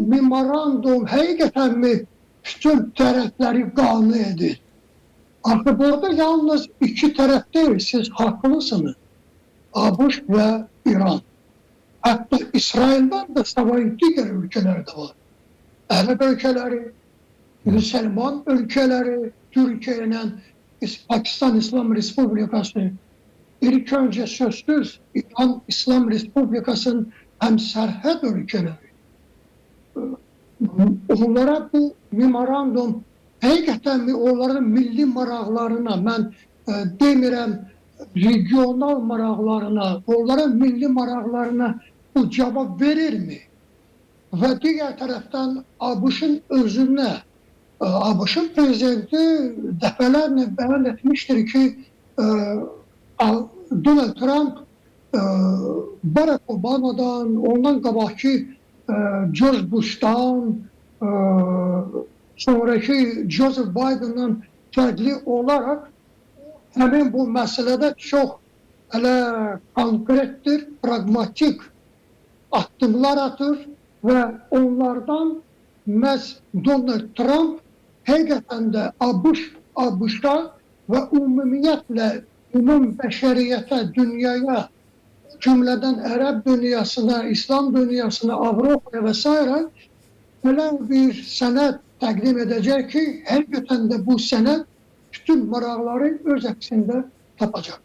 memorandum həqiqətən mi bütün tərəfləri qane edir? Axı burada yalnız iki tərəf deyil, siz haqlısınız. ABŞ və İran. Hətta İsraildən də savayı digər ölkələr də var. Ərəb ölkələri, Müslüman ölkələri, Türkiyə ilə Pakistan İslam Respublikası, ilk önce sözsüz İran İslam Respublikası'nın hem sərhəd ölkələri. Onlara bu memorandum həqiqətən mi onların milli maraqlarına, mən demirəm regional maraqlarına, onların milli maraqlarına bu cavab verirmi? Və digər tərəfdən ABŞ-ın özünə, ABŞ-ın prezidenti dəfələrlə bəyan etmişdir ki, Donald Trump Barack Obama'dan, ondan qabaqki George Bush'dan, sonraki Joseph Biden'dan fərqli olaraq həmin bu məsələdə çox konkretdir, pragmatik addımlar atır və onlardan məhz Donald Trump həqiqətən də ABŞ-a və ümumiyyətlə bəşəriyyətə, dünyaya, cümlədən Ərəb dünyasına, İslam dünyasına, Avropaya və s. belə bir sənəd təqdim edəcək ki, həqiqətən də bu sənəd bütün maraqları öz əksində tapacaq.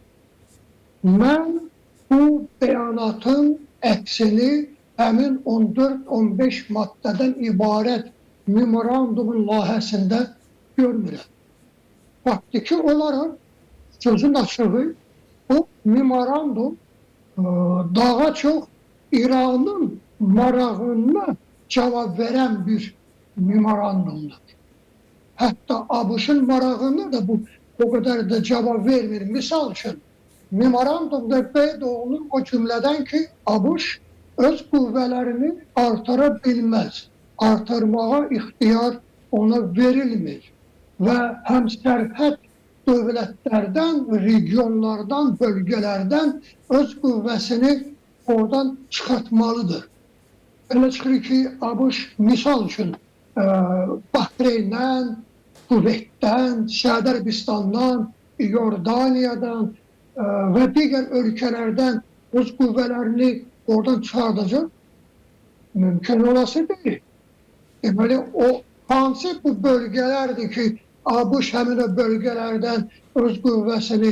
Mən bu bəyanatın əksini həmin 14-15 maddədən ibarət memorandumun layihəsində görmürəm. Faktiki olaraq sözün açığı, bu memorandum daha çox İranın marağına cavab verən bir memorandumdur. Hətta ABŞ-ın marağına da bu o qədər də cavab vermir. Misal üçün, memorandumda qeyd olunur o cümlədən ki, ABŞ öz qüvvələrini artıra bilməz, artırmağa ixtiyar ona verilmir və həm sərhəd dövlətlərdən, regionlardan, bölgələrdən öz qüvvəsini oradan çıxartmalıdır. Elə çıxır ki, ABŞ misal üçün Bahreyn'dən, Kuveyt'dən, Səud Ərəbistandan, Yordaniyadan və digər ölkələrdən öz qüvvələrini oradan çıxardacaq. Mümkün olası deyil. Deməli, o hansı bu bölgələrdir ki, ABŞ həmin o bölgələrdən öz qüvvəsini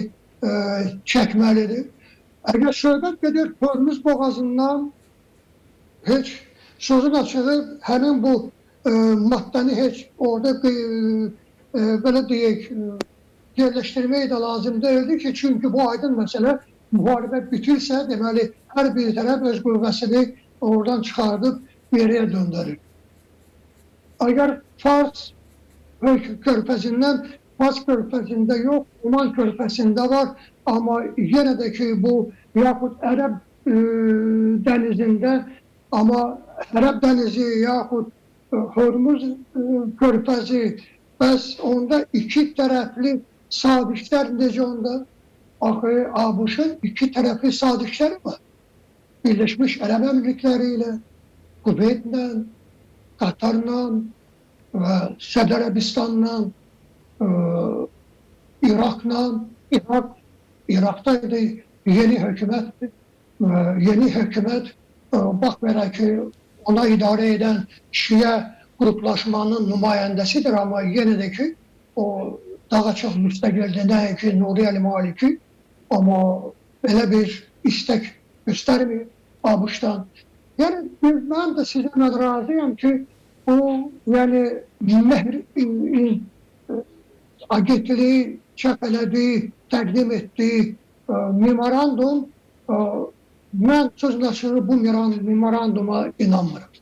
çəkməlidir. Əgər söhbət gedir Hörmüz boğazından, heç sözün açığı həmin bu maddəni heç orada belə deyək, yerləşdirmək də lazım deyildi ki, çünki bu aydın məsələ müharibə bitirsə, deməli, hər bir tərəf öz qüvvəsini oradan çıxardıb yeriyə döndürür. Əgər Fars körfəzindən, Fars körfəzində yox, Oman körfəzində var, amma yenə də ki, bu yaxud Ərəb dənizində, amma Ərəb dənizi yaxud Hörmüz körfəzi, bəs onda iki tərəfli sazişlər necə onda? Axı, ABŞ-ın iki tərəfli sazişləri var. Birləşmiş Ərəb Əmirlikləri ilə, Kuveytlə, Qatarla və Səud Ərəbistanla, İraqla, İraqda yeni hökumətdir. Yeni hökumət, baxmayaraq ki, ona idarə edən Şiə qruplaşmanın nümayəndəsidir, amma yenə də ki, o daha çox müstəqildir, nəinki Nuri Əl-Maliki, amma belə bir istək göstərmir ABŞ-dan. Yəni, mən də sizə razıyam ki, bu, yəni, agentliyi çap elədiyi, təqdim etdiyi memorandum, mən sözün açığı bu memoranduma inanmıram.